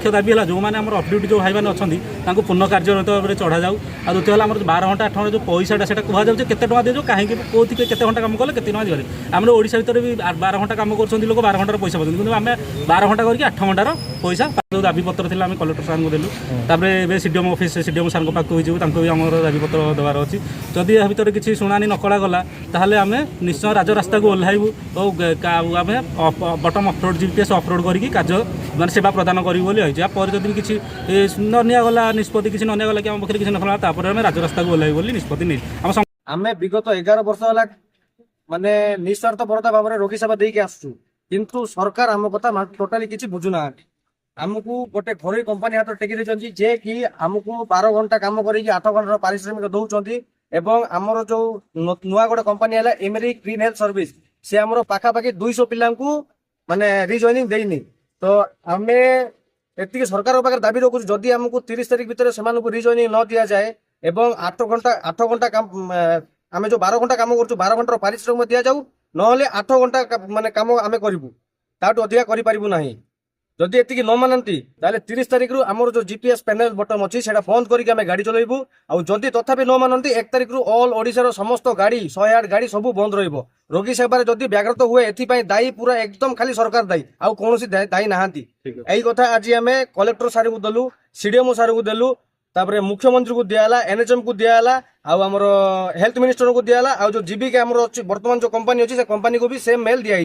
मुख्य दाबी है जो मैंने ऑफ ड्यूटी जो भाई मैंने अच्छा पूर्ण कार्यरत भाव में चढ़ा जाऊ आ द्वितीय है 12 घंटा 8 घंटा जो पैसाटा से कहु केते टका दियो कहीं कौन केते घंटा काम कले केते टका दिवे आम ओडिशा भितर भी 12 घंटा काम कर लोक 12 घंटार पैसा पाते कि आम 12 घंटा करके 8 घंटार पैसा जो दाबी पत्र थी आम कलेक्टर सार को देलु तापर सीडीएम ऑफिस सीडीएम सार पाक भी आम दाबी पत्र देवार अच्छी जदि या भितर किसी शुणानी नकला गला ताहले आम निश्चय राजरास्ता को ओह्लू और आम बटम अफरोड जीपीएस अफरोड करके कार्य माने सेवा प्रदान करूँ जदि किसी न निगला निष्पत्ति किसी न निगला कि आम पाखे किसी नखला आम राजरास्ता को ओह्लू निष्पत्ति नहीं आम विगत 11 वर्ष है माने निस्वार्थ परता भाव में रोगी सेवा देके आसु किंतु सरकार आम कथा टोटाली किसी बुझुना आमको गोटे घरोई कंपनी हाथ टेकी देछंती जे कि आमको 12 घंटा काम करी 8 घंटा पारिश्रमिक दौरान एवं आमर जो नुआ गोटे कंपनी है एमेरिक ग्रीन हेल्थ सर्विस से आमर पाखापाखि 200 पिला माने रिजॉइनिंग देनी तो आम एति सरकार पाखे दाबी रखु जदि आमको 30 तारीख भितर से रिजॉइनिंग न दि जाए एवं 8 घंटा काम आम जो 12 घंटा काम कर 12 घंटा पारिश्रमिक दि जाऊ ना 8 घंटा माने काम आम करूँ ताठू अधिका करें जदि एति न मानती 30 तारीख रु आमर जो जीपीएस पैनल बटन अच्छी से बंद करके गाड़ी चलू और जदि तथापि न मानती 1 तारीख रु ऑल ओडिशा समस्त गाड़ी 108 गाड़ी सब बंद रही रोगी सेवार जदि व्याघात हुए एथपाई दायी पूरा एकदम खाली सरकार दायी आउ कौन दायी नहांती यही कथा आज आम कलेक्टर सार को देलु सीडीएम सार को देलु तापर मुख्यमंत्री को दियाला एनएचएम को दियाला आउ आमर हेल्थ मिनिस्टर को दियाला आउ जो जीबीके आमर बर्तमान जो कंपनी अच्छी से कंपनी को भी सेम मेल दिया।